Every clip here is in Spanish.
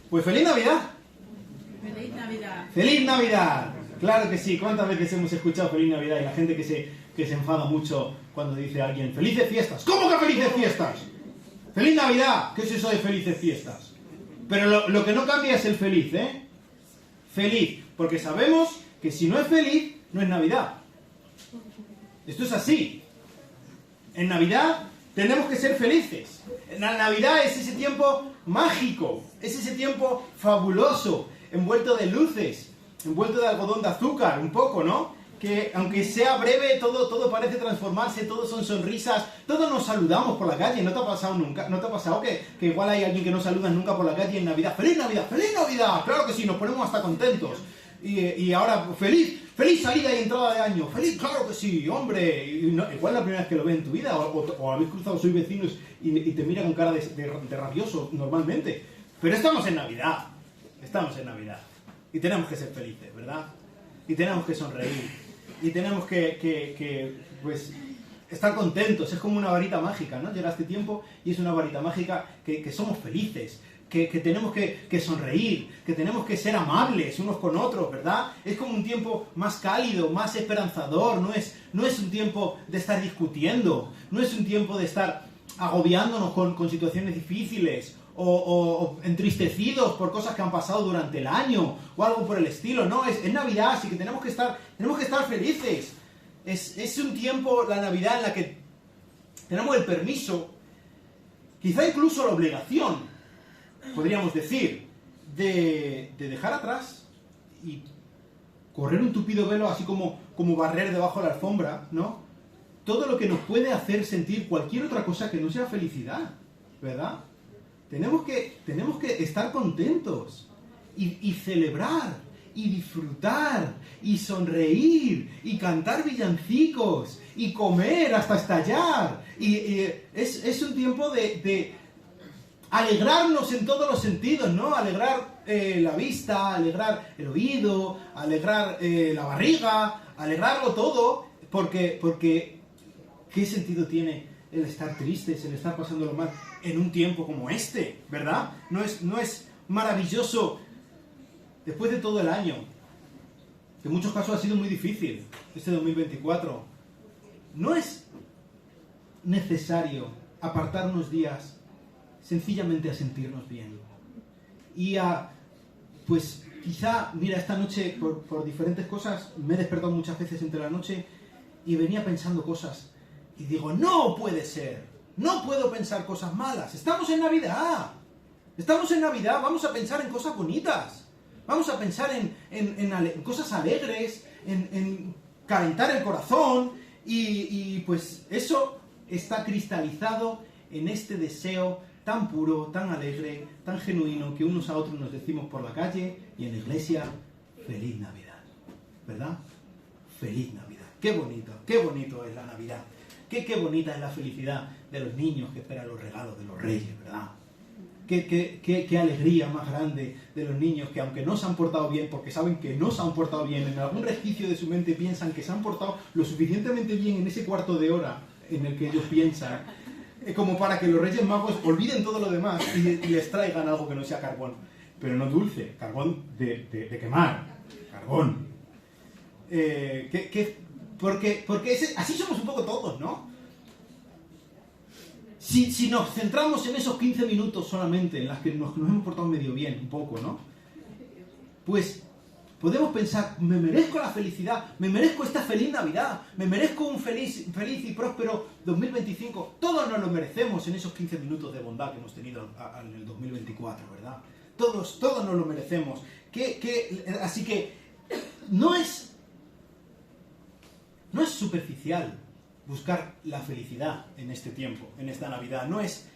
Pues ¡feliz Navidad! ¡Feliz Navidad! ¡Feliz Navidad! Claro que sí. ¿Cuántas veces hemos escuchado ¡feliz Navidad? Y la gente que se enfada mucho cuando dice a alguien ¡felices fiestas! ¿Cómo que felices fiestas? ¡Feliz Navidad! ¿Qué es eso de felices fiestas? Pero lo que no cambia es el feliz, ¿eh? Feliz. Porque sabemos que si no es feliz, no es Navidad. Esto es así. En Navidad tenemos que ser felices. La Navidad es ese tiempo mágico, es ese tiempo fabuloso, envuelto de luces, envuelto de algodón de azúcar, un poco, ¿no? Que aunque sea breve, todo parece transformarse, todo son sonrisas, todos nos saludamos por la calle. ¿No te ha pasado nunca? ¿No te ha pasado que igual hay alguien que no saluda nunca por la calle en Navidad? ¡Feliz Navidad! ¡Feliz Navidad! Claro que sí, nos ponemos hasta contentos. Y ahora, ¡feliz salida y entrada de año! ¡Feliz! ¡Claro que sí, hombre! Igual es la primera vez que lo ves en tu vida, o habéis cruzado, sois vecinos y te mira con cara de rabioso normalmente. Pero estamos en Navidad. Estamos en Navidad. Y tenemos que ser felices, ¿verdad? Y tenemos que sonreír. Y tenemos que pues, estar contentos. Es como una varita mágica, ¿no? Llega este tiempo y es una varita mágica que somos felices. Que tenemos que sonreír, que tenemos que ser amables unos con otros, ¿verdad? Es como un tiempo más cálido, más esperanzador, no es un tiempo de estar discutiendo, no es un tiempo de estar agobiándonos con situaciones difíciles o entristecidos por cosas que han pasado durante el año o algo por el estilo, no, es Navidad, así que tenemos que estar felices. Es un tiempo, la Navidad, en la que tenemos el permiso, quizá incluso la obligación, podríamos decir, de dejar atrás y correr un tupido velo, así como barrer debajo de la alfombra, ¿no? Todo lo que nos puede hacer sentir cualquier otra cosa que no sea felicidad, ¿verdad? Tenemos que estar contentos y celebrar y disfrutar y sonreír y cantar villancicos y comer hasta estallar. Y es un tiempo de alegrarnos en todos los sentidos, ¿no? Alegrar la vista, alegrar el oído, alegrar la barriga, alegrarlo todo, porque ¿qué sentido tiene el estar tristes, el estar pasándolo mal en un tiempo como este, ¿verdad? No es maravilloso después de todo el año, que en muchos casos ha sido muy difícil, este 2024. No es necesario apartar unos días sencillamente a sentirnos bien. Y pues quizá, mira, esta noche por diferentes cosas me he despertado muchas veces entre la noche y venía pensando cosas y digo, no puede ser, no puedo pensar cosas malas, estamos en Navidad, vamos a pensar en cosas bonitas, vamos a pensar en cosas alegres, en calentar el corazón y pues eso está cristalizado en este deseo tan puro, tan alegre, tan genuino, que unos a otros nos decimos por la calle y en la iglesia, ¡feliz Navidad! ¿Verdad? ¡Feliz Navidad! ¡Qué bonito es la Navidad! ¡Qué bonita es la felicidad de los niños que esperan los regalos de los reyes! ¿Verdad? ¡Qué alegría más grande de los niños que, aunque no se han portado bien, porque saben que no se han portado bien, en algún resquicio de su mente piensan que se han portado lo suficientemente bien en ese cuarto de hora en el que ellos piensan, como para que los Reyes Magos olviden todo lo demás y les traigan algo que no sea carbón, pero no dulce, carbón de quemar, carbón. Porque así somos un poco todos, ¿no? Si nos centramos en esos 15 minutos solamente, en las que nos hemos portado medio bien, un poco, ¿no? Pues podemos pensar, me merezco la felicidad, me merezco esta feliz Navidad, me merezco un feliz y próspero 2025. Todos nos lo merecemos en esos 15 minutos de bondad que hemos tenido en el 2024, ¿verdad? Todos nos lo merecemos. Así que no es superficial buscar la felicidad en este tiempo, en esta Navidad. No es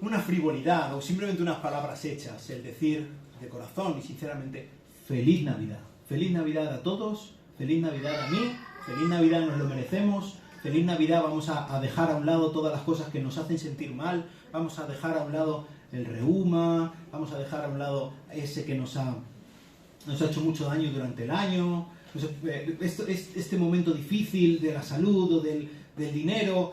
una frivolidad o simplemente unas palabras hechas, el decir de corazón y sinceramente, ¡feliz Navidad! ¡Feliz Navidad a todos! ¡Feliz Navidad a mí! ¡Feliz Navidad, nos lo merecemos! ¡Feliz Navidad! Vamos a dejar a un lado todas las cosas que nos hacen sentir mal, vamos a dejar a un lado el reuma, vamos a dejar a un lado ese que nos ha hecho mucho daño durante el año, este momento difícil de la salud o del dinero.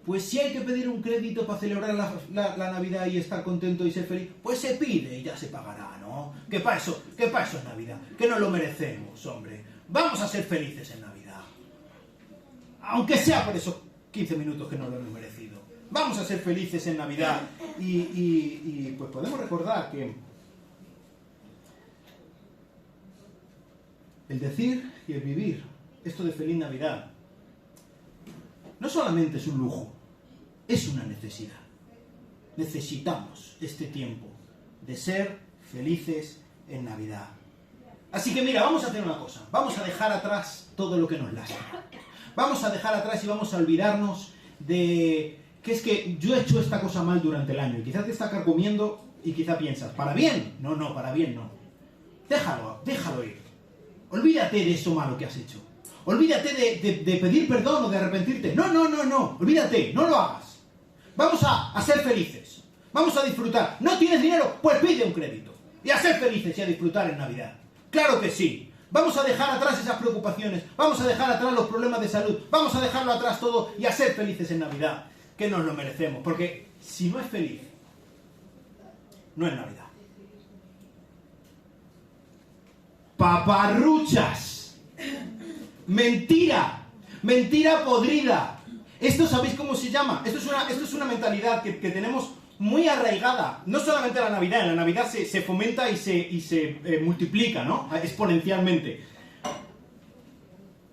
Pues si hay que pedir un crédito para celebrar la Navidad y estar contento y ser feliz, pues se pide y ya se pagará, ¿no? ¿Qué para eso es Navidad? Que no lo merecemos, hombre. Vamos a ser felices en Navidad. Aunque sea por esos 15 minutos que no lo hemos merecido. Vamos a ser felices en Navidad. Y pues podemos recordar que el decir y el vivir, esto de feliz Navidad, no solamente es un lujo, es una necesidad. Necesitamos este tiempo de ser felices en Navidad. Así que mira, vamos a hacer una cosa. Vamos a dejar atrás todo lo que nos lastima. Vamos a dejar atrás y vamos a olvidarnos de que es que yo he hecho esta cosa mal durante el año. Y quizás te está carcomiendo y quizá piensas, ¿para bien? No, para bien no. Déjalo ir. Olvídate de eso malo que has hecho. Olvídate de pedir perdón o de arrepentirte. No. Olvídate, no lo hagas. Vamos a ser felices. Vamos a disfrutar. ¿No tienes dinero? Pues pide un crédito. Y a ser felices y a disfrutar en Navidad. ¡Claro que sí! Vamos a dejar atrás esas preocupaciones. Vamos a dejar atrás los problemas de salud. Vamos a dejarlo atrás todo y a ser felices en Navidad. Que nos lo merecemos. Porque si no es feliz, no es Navidad. Paparruchas. Mentira podrida. ¿Esto sabéis cómo se llama? Esto es una mentalidad que tenemos muy arraigada. No solamente en la Navidad se fomenta y se multiplica, ¿no? Exponencialmente.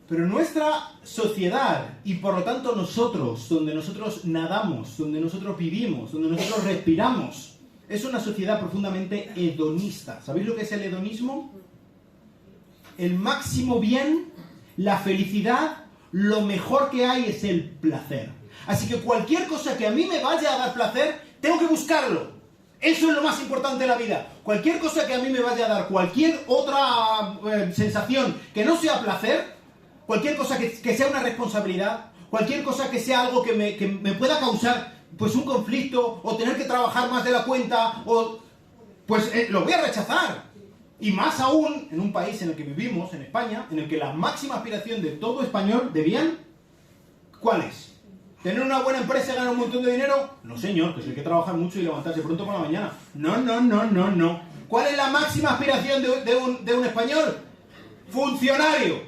Pero nuestra sociedad, y por lo tanto nosotros, donde nosotros nadamos, donde nosotros vivimos, donde nosotros respiramos, es una sociedad profundamente hedonista. ¿Sabéis lo que es el hedonismo? El máximo bien, la felicidad, lo mejor que hay es el placer. Así que cualquier cosa que a mí me vaya a dar placer, tengo que buscarlo. Eso es lo más importante de la vida. Cualquier cosa que a mí me vaya a dar, cualquier otra sensación que no sea placer, cualquier cosa que sea una responsabilidad, cualquier cosa que sea algo que me pueda causar pues un conflicto, o tener que trabajar más de la cuenta, pues lo voy a rechazar. Y más aún en un país en el que vivimos, en España, en el que la máxima aspiración de todo español de bien, ¿cuál es? ¿Tener una buena empresa y ganar un montón de dinero? No, señor, que hay que trabajar mucho y levantarse pronto por la mañana. No. ¿Cuál es la máxima aspiración de un español? Funcionario.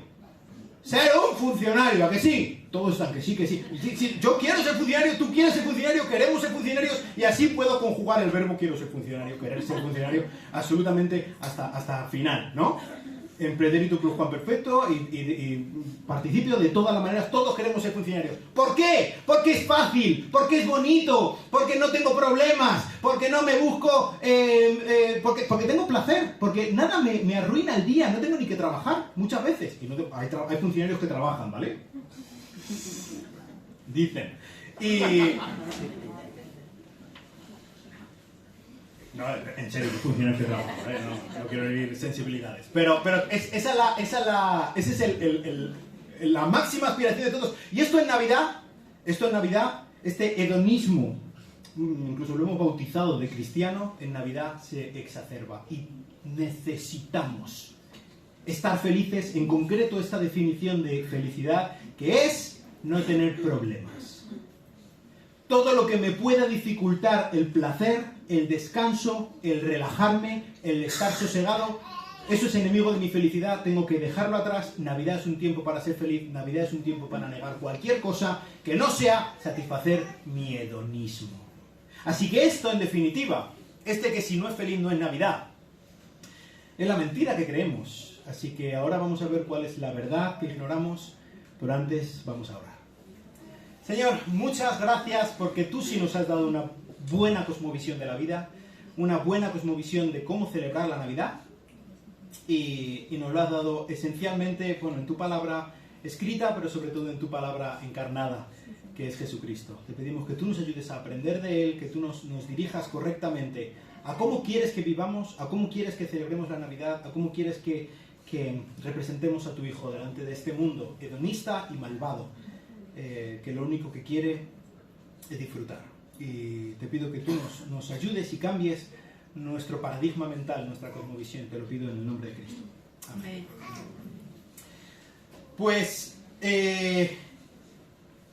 Ser un funcionario, ¿a que sí? Todos están que sí. Sí, yo quiero ser funcionario, tú quieres ser funcionario, queremos ser funcionarios, y así puedo conjugar el verbo quiero ser funcionario, querer ser funcionario, absolutamente hasta final, ¿no? En pretérito pluscuamperfecto y participio de todas las maneras, todos queremos ser funcionarios. ¿Por qué? Porque es fácil, porque es bonito, porque no tengo problemas, porque no me busco, porque tengo placer, porque nada me arruina el día, no tengo ni que trabajar muchas veces. Y hay funcionarios que trabajan, ¿vale? Dicen. No, en serio, que funciona este trabajo, no quiero vivir sensibilidades. Pero esa es la máxima aspiración de todos. Y esto en Navidad, este hedonismo, incluso lo hemos bautizado de cristiano, en Navidad se exacerba. Y necesitamos estar felices, en concreto esta definición de felicidad, que es no tener problemas. Todo lo que me pueda dificultar el placer, el descanso, el relajarme, el estar sosegado, eso es enemigo de mi felicidad, tengo que dejarlo atrás. Navidad es un tiempo para ser feliz, Navidad es un tiempo para negar cualquier cosa que no sea satisfacer mi hedonismo. Así que esto, en definitiva, que si no es feliz no es Navidad, es la mentira que creemos. Así que ahora vamos a ver cuál es la verdad que ignoramos, pero antes vamos a orar. Señor, muchas gracias porque tú sí nos has dado una buena cosmovisión de la vida, una buena cosmovisión de cómo celebrar la Navidad, y nos lo has dado esencialmente, en tu palabra escrita, pero sobre todo en tu palabra encarnada, que es Jesucristo. Te pedimos que tú nos ayudes a aprender de Él, que tú nos dirijas correctamente a cómo quieres que vivamos, a cómo quieres que celebremos la Navidad, a cómo quieres que representemos a tu Hijo delante de este mundo hedonista y malvado, que lo único que quiere es disfrutar. Y te pido que tú nos ayudes y cambies nuestro paradigma mental, nuestra cosmovisión. Te lo pido en el nombre de Cristo. Amén. Pues,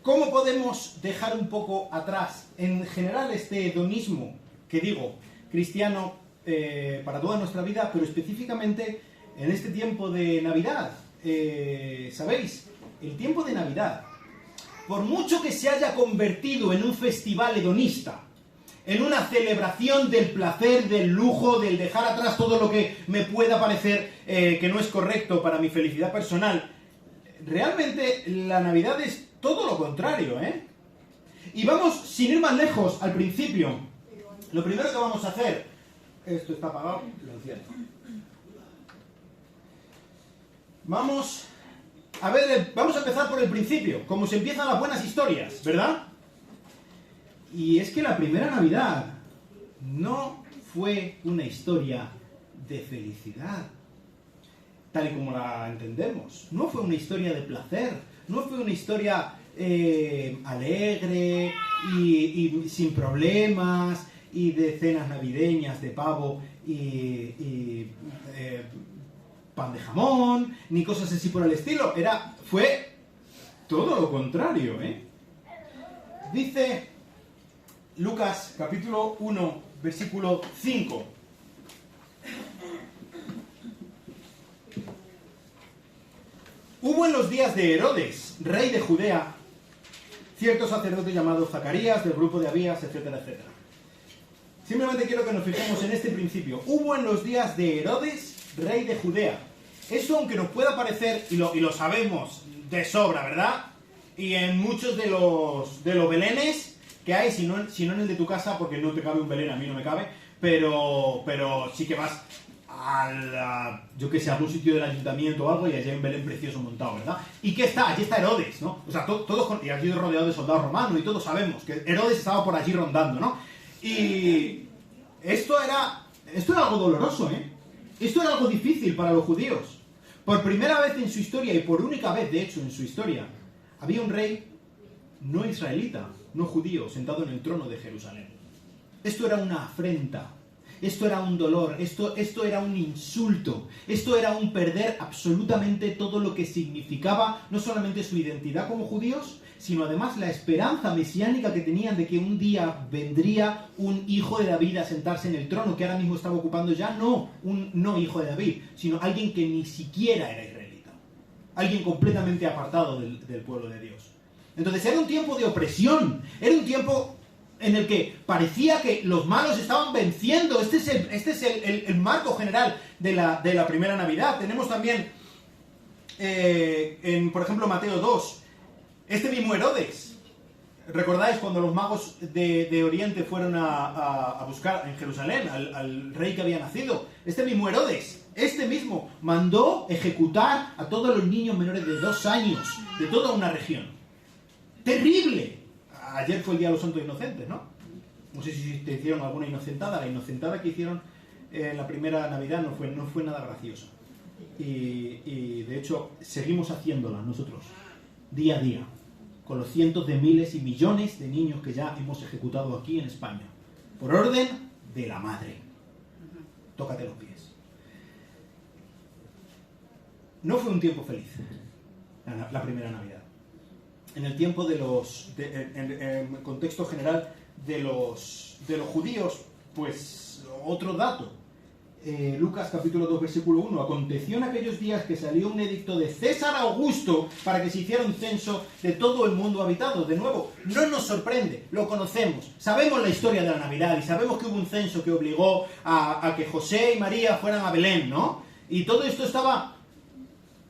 ¿Cómo podemos dejar un poco atrás, en general, este hedonismo, que digo, cristiano para toda nuestra vida, pero específicamente en este tiempo de Navidad? ¿Sabéis? El tiempo de Navidad, por mucho que se haya convertido en un festival hedonista, en una celebración del placer, del lujo, del dejar atrás todo lo que me pueda parecer que no es correcto para mi felicidad personal, realmente la Navidad es todo lo contrario, ¿eh? Y vamos, sin ir más lejos, al principio. Lo primero que vamos a hacer... Esto está apagado, lo enciendo. Vamos a empezar por el principio, como se empiezan las buenas historias, ¿verdad? Y es que la primera Navidad no fue una historia de felicidad, tal y como la entendemos. No fue una historia de placer, no fue una historia alegre y sin problemas, y de cenas navideñas de pavo y pan de jamón, ni cosas así por el estilo. Fue todo lo contrario, ¿eh? Dice Lucas capítulo 1, versículo 5. Hubo en los días de Herodes, rey de Judea, cierto sacerdote llamado Zacarías, del grupo de Abías, etcétera, etcétera. Simplemente quiero que nos fijemos en este principio. Hubo en los días de Herodes, rey de Judea. Esto, aunque nos pueda parecer, y lo sabemos de sobra, ¿verdad? Y en muchos de los belenes que hay, si no en el de tu casa, porque no te cabe un belén, a mí no me cabe, pero sí que vas yo que sé, a algún sitio del ayuntamiento o algo, y allí hay un belén precioso montado, ¿verdad? ¿Y qué está? Allí está Herodes, ¿no? O sea, todos, y allí rodeado de soldados romanos, y todos sabemos que Herodes estaba por allí rondando, ¿no? Y esto era algo doloroso, ¿eh? Esto era algo difícil para los judíos. Por primera vez en su historia, y por única vez, de hecho, en su historia, había un rey no israelita, no judío, sentado en el trono de Jerusalén. Esto era una afrenta. Esto era un dolor, esto era un insulto, esto era un perder absolutamente todo lo que significaba no solamente su identidad como judíos, sino además la esperanza mesiánica que tenían de que un día vendría un hijo de David a sentarse en el trono, que ahora mismo estaba ocupando ya un no hijo de David, sino alguien que ni siquiera era israelita, alguien completamente apartado del pueblo de Dios. Entonces era un tiempo de opresión, era un tiempo en el que parecía que los malos estaban venciendo. Este es el marco general de la primera Navidad. Tenemos también, por ejemplo, Mateo 2, este mismo Herodes. ¿Recordáis cuando los magos de Oriente fueron a buscar en Jerusalén al rey que había nacido? Este mismo Herodes, este mismo, mandó ejecutar a todos los niños menores de 2 años de toda una región. ¡Terrible! Ayer fue el Día de los Santos Inocentes, ¿no? No sé si te hicieron alguna inocentada. La inocentada que hicieron en la primera Navidad no fue nada graciosa. Y de hecho, seguimos haciéndola nosotros, día a día, con los cientos de miles y millones de niños que ya hemos ejecutado aquí en España, por orden de la madre. Tócate los pies. No fue un tiempo feliz, la primera Navidad. En el tiempo en el contexto general de los judíos, pues otro dato. Lucas capítulo 2 versículo 1. Aconteció en aquellos días que salió un edicto de César Augusto para que se hiciera un censo de todo el mundo habitado. De nuevo, no nos sorprende, lo conocemos. Sabemos la historia de la Navidad y sabemos que hubo un censo que obligó a que José y María fueran a Belén, ¿no? Y todo esto estaba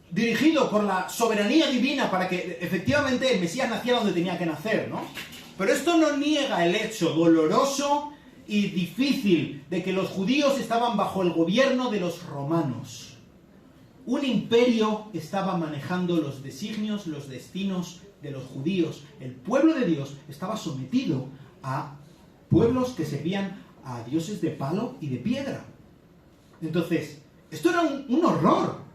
dirigido por la soberanía divina para que efectivamente el Mesías naciera donde tenía que nacer, ¿no? Pero esto no niega el hecho doloroso y difícil de que los judíos estaban bajo el gobierno de los romanos. Un imperio estaba manejando los designios, los destinos de los judíos. El pueblo de Dios estaba sometido a pueblos que servían a dioses de palo y de piedra. Entonces, esto era un horror.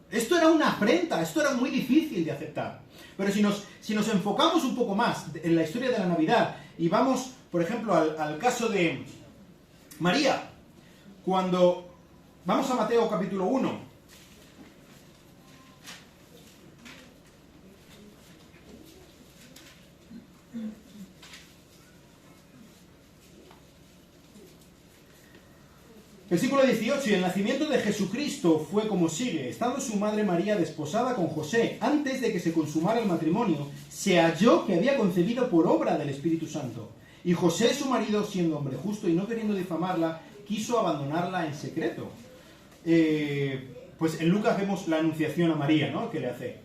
Esto era una afrenta, esto era muy difícil de aceptar. Pero si nos enfocamos un poco más en la historia de la Navidad y vamos, por ejemplo, al caso de María, cuando vamos a Mateo capítulo 1, Versículo 18. Y el nacimiento de Jesucristo fue como sigue. Estando su madre María desposada con José, antes de que se consumara el matrimonio, se halló que había concebido por obra del Espíritu Santo. Y José, su marido, siendo hombre justo y no queriendo difamarla, quiso abandonarla en secreto. Pues en Lucas vemos la anunciación a María, ¿no?, que le hace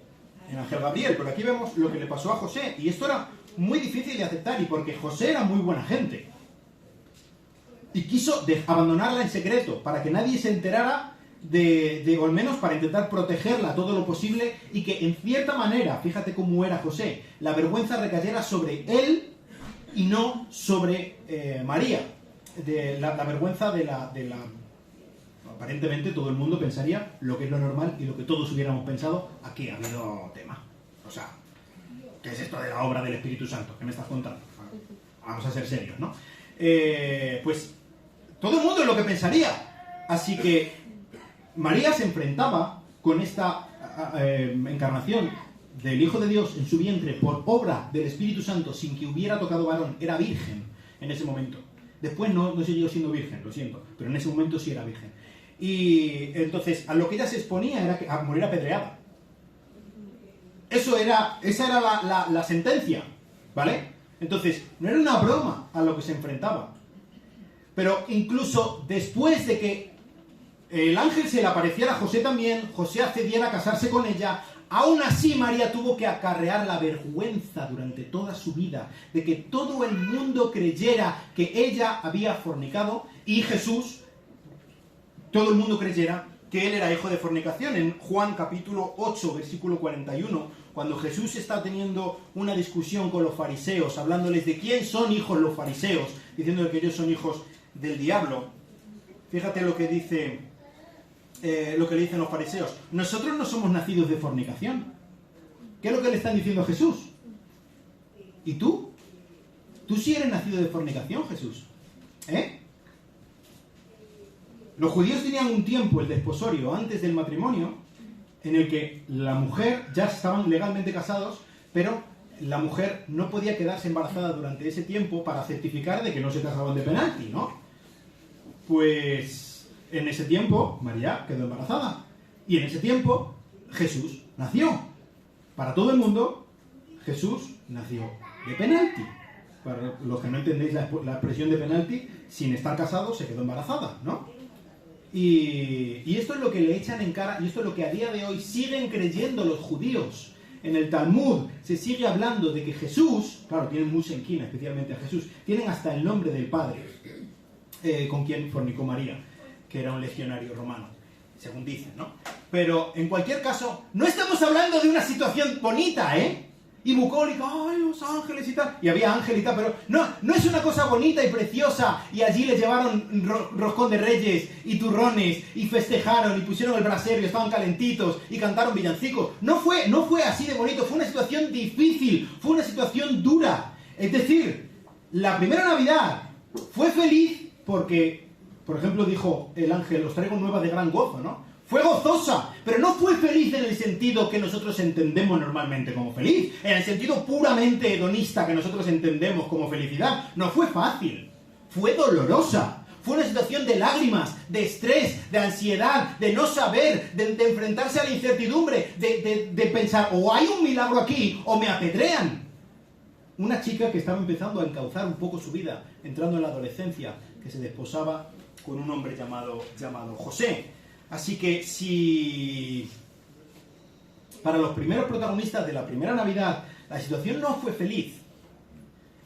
el ángel Gabriel. Pero aquí vemos lo que le pasó a José. Y esto era muy difícil de aceptar, y porque José era muy buena gente. Y quiso abandonarla en secreto, para que nadie se enterara o al menos para intentar protegerla todo lo posible, y que en cierta manera, fíjate cómo era José, la vergüenza recayera sobre él y no sobre María. La vergüenza de la... Aparentemente todo el mundo pensaría lo que es lo normal y lo que todos hubiéramos pensado. Aquí ha habido tema. O sea, ¿qué es esto de la obra del Espíritu Santo? ¿Qué me estás contando? Vamos a ser serios, ¿no? Pues todo el mundo es lo que pensaría. Así que María se enfrentaba con esta encarnación del Hijo de Dios en su vientre por obra del Espíritu Santo sin que hubiera tocado varón. Era virgen en ese momento. Después no siguió siendo virgen, lo siento, pero en ese momento sí era virgen. Y entonces a lo que ella se exponía era a morir apedreada. Esa era la sentencia, ¿vale? Entonces, no era una broma a lo que se enfrentaba. Pero incluso después de que el ángel se le apareciera a José también, José accediera a casarse con ella, aún así María tuvo que acarrear la vergüenza durante toda su vida de que todo el mundo creyera que ella había fornicado, y Jesús, todo el mundo creyera que él era hijo de fornicación. En Juan capítulo 8, versículo 41, cuando Jesús está teniendo una discusión con los fariseos, hablándoles de quién son hijos los fariseos, diciendo que ellos son hijos del diablo. Fíjate lo que le dicen los fariseos. Nosotros no somos nacidos de fornicación. ¿Qué es lo que le están diciendo a Jesús? ¿Y tú? ¿Tú sí eres nacido de fornicación, Jesús? Los judíos tenían un tiempo, el desposorio, antes del matrimonio, en el que la mujer, ya estaban legalmente casados, pero la mujer no podía quedarse embarazada durante ese tiempo para certificar de que no se casaban de penalti, ¿no? Pues en ese tiempo María quedó embarazada, y en ese tiempo Jesús nació. Para todo el mundo, Jesús nació de penalti. Para los que no entendéis la expresión de penalti, sin estar casado se quedó embarazada, ¿no? Y esto es lo que le echan en cara, y esto es lo que a día de hoy siguen creyendo los judíos. En el Talmud se sigue hablando de que Jesús, claro, tienen mucha inquina, especialmente a Jesús, tienen hasta el nombre del padre con quien fornicó María, que era un legionario romano, según dicen, ¿no? Pero en cualquier caso, no estamos hablando de una situación bonita, y bucólica, ay, los ángeles y tal, y había ángeles y tal, pero no es una cosa bonita y preciosa, y allí les llevaron roscón de reyes y turrones, y festejaron, y pusieron el brasero, y estaban calentitos, y cantaron villancicos. No fue así de bonito, fue una situación difícil, fue una situación dura. Es decir, la primera Navidad fue feliz porque, por ejemplo, dijo el ángel, os traigo nueva de gran gozo, ¿no? Fue gozosa, pero no fue feliz en el sentido que nosotros entendemos normalmente como feliz, en el sentido puramente hedonista que nosotros entendemos como felicidad. No fue fácil, fue dolorosa, fue una situación de lágrimas, de estrés, de ansiedad, de no saber, de enfrentarse a la incertidumbre, de pensar, o hay un milagro aquí, o me apedrean. Una chica que estaba empezando a encauzar un poco su vida, entrando en la adolescencia, que se desposaba con un hombre llamado José. Así que si para los primeros protagonistas de la primera Navidad la situación no fue feliz,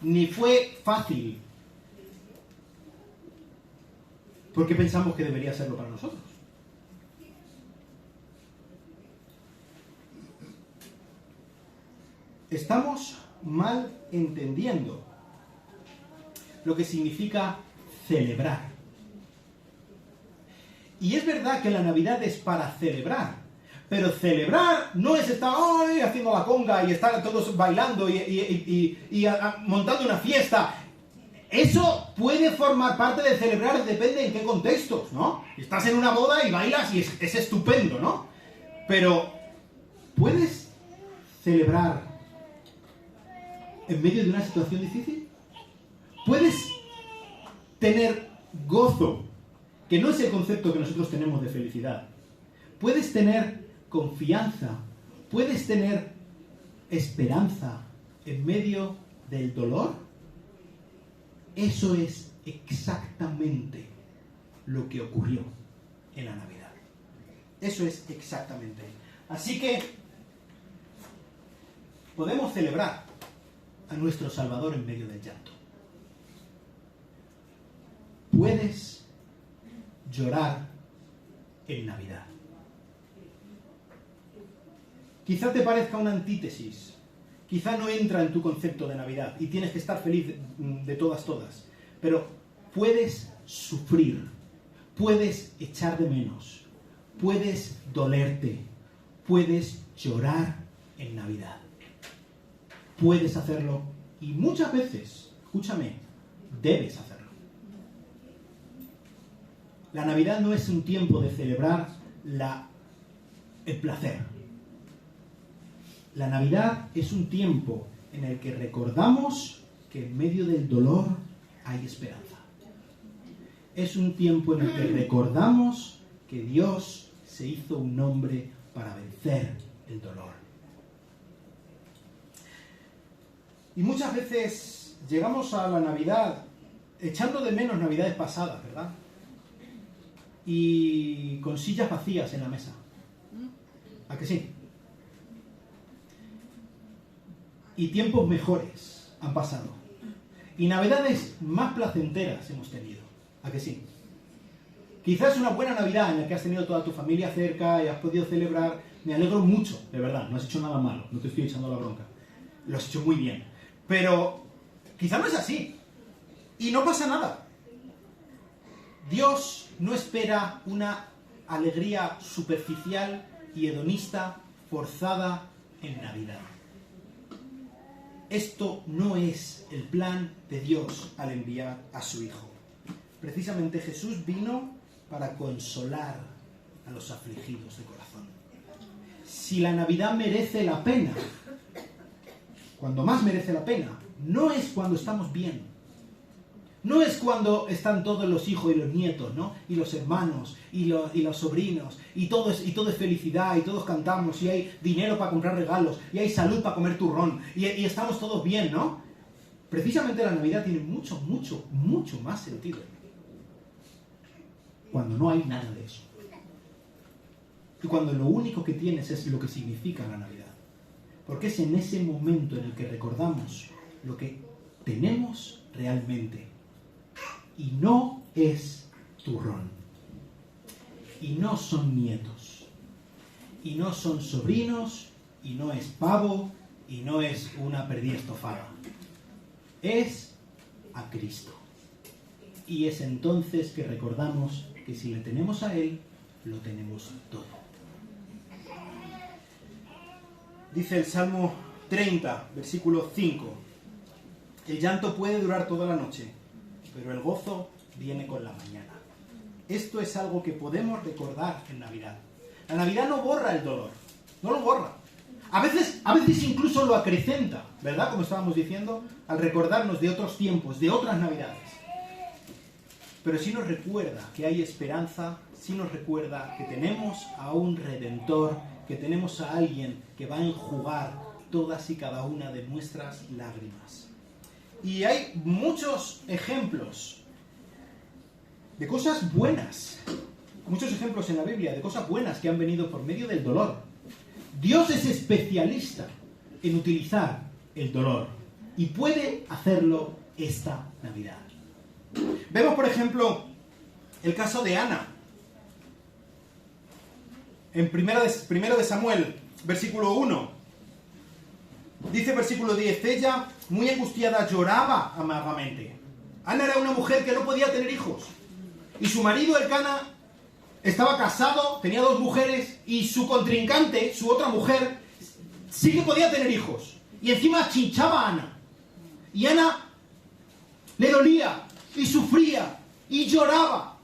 ni fue fácil, ¿por qué pensamos que debería serlo para nosotros? Estamos mal entendiendo lo que significa celebrar. Y es verdad que la Navidad es para celebrar, pero celebrar no es estar haciendo la conga y estar todos bailando y montando una fiesta. Eso puede formar parte de celebrar, depende en qué contextos, ¿no? Estás en una boda y bailas y es estupendo, ¿no? Pero, ¿puedes celebrar en medio de una situación difícil? ¿Puedes tener gozo que no es el concepto que nosotros tenemos de felicidad. Puedes tener confianza, puedes tener esperanza en medio del dolor. Eso es exactamente lo que ocurrió en la Navidad. Eso es exactamente. Así que podemos celebrar a nuestro Salvador en medio del llanto. Puedes llorar en Navidad. Quizá te parezca una antítesis, quizá no entra en tu concepto de Navidad y tienes que estar feliz de todas, pero puedes sufrir, puedes echar de menos, puedes dolerte, puedes llorar en Navidad. Puedes hacerlo y muchas veces, escúchame, debes hacerlo. La Navidad no es un tiempo de celebrar el placer. La Navidad es un tiempo en el que recordamos que en medio del dolor hay esperanza. Es un tiempo en el que recordamos que Dios se hizo un hombre para vencer el dolor. Y muchas veces llegamos a la Navidad echando de menos Navidades pasadas, ¿verdad? Y con sillas vacías en la mesa. ¿A que sí? Y tiempos mejores han pasado. Y Navidades más placenteras hemos tenido. ¿A que sí? Quizás una buena Navidad en la que has tenido toda tu familia cerca y has podido celebrar. Me alegro mucho, de verdad. No has hecho nada malo. No te estoy echando la bronca. Lo has hecho muy bien. Pero quizá no es así. Y no pasa nada. Dios no espera una alegría superficial y hedonista forzada en Navidad. Esto no es el plan de Dios al enviar a su Hijo. Precisamente Jesús vino para consolar a los afligidos de corazón. Si la Navidad merece la pena, cuando más merece la pena, no es cuando estamos bien. No es cuando están todos los hijos y los nietos, ¿no? Y los hermanos, y los sobrinos, y todo es felicidad, y todos cantamos, y hay dinero para comprar regalos, y hay salud para comer turrón, y estamos todos bien, ¿no? Precisamente la Navidad tiene mucho, mucho, mucho más sentido cuando no hay nada de eso. Y cuando lo único que tienes es lo que significa la Navidad. Porque es en ese momento en el que recordamos lo que tenemos realmente. Y no es turrón. Y no son nietos. Y no son sobrinos. Y no es pavo. Y no es una perdida estofada. Es a Cristo. Y es entonces que recordamos que si le tenemos a Él, lo tenemos todo. Dice el Salmo 30, versículo 5. El llanto puede durar toda la noche, pero el gozo viene con la mañana. Esto es algo que podemos recordar en Navidad. La Navidad no borra el dolor, no lo borra. A veces incluso lo acrecenta, ¿verdad? Como estábamos diciendo, al recordarnos de otros tiempos, de otras Navidades. Pero sí nos recuerda que hay esperanza, sí nos recuerda que tenemos a un Redentor, que tenemos a alguien que va a enjugar todas y cada una de nuestras lágrimas. Y hay muchos ejemplos de cosas buenas, muchos ejemplos en la Biblia de cosas buenas que han venido por medio del dolor. Dios es especialista en utilizar el dolor y puede hacerlo esta Navidad. Vemos, por ejemplo, el caso de Ana. En primero de Samuel, versículo 1. Dice versículo 10, ella, muy angustiada, lloraba amargamente. Ana era una mujer que no podía tener hijos. Y su marido, Elcana, estaba casado, tenía 2 mujeres, y su contrincante, su otra mujer, sí que podía tener hijos. Y encima chinchaba a Ana. Y Ana le dolía, y sufría, y lloraba.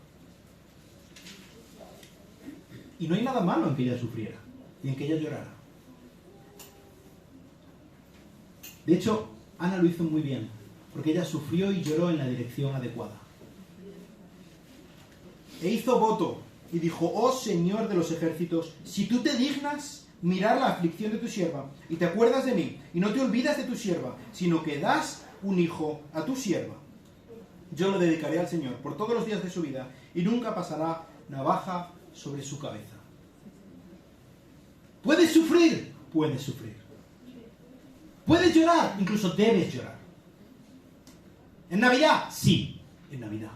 Y no hay nada malo en que ella sufriera, y en que ella llorara. De hecho, Ana lo hizo muy bien, porque ella sufrió y lloró en la dirección adecuada. e hizo voto y dijo: oh Señor de los ejércitos, si tú te dignas mirar la aflicción de tu sierva y te acuerdas de mí y no te olvidas de tu sierva, sino que das un hijo a tu sierva, yo lo dedicaré al Señor por todos los días de su vida y nunca pasará navaja sobre su cabeza. ¿Puedes sufrir? Puedes sufrir. ¿Puedes llorar? Incluso debes llorar. ¿En Navidad? Sí, en Navidad.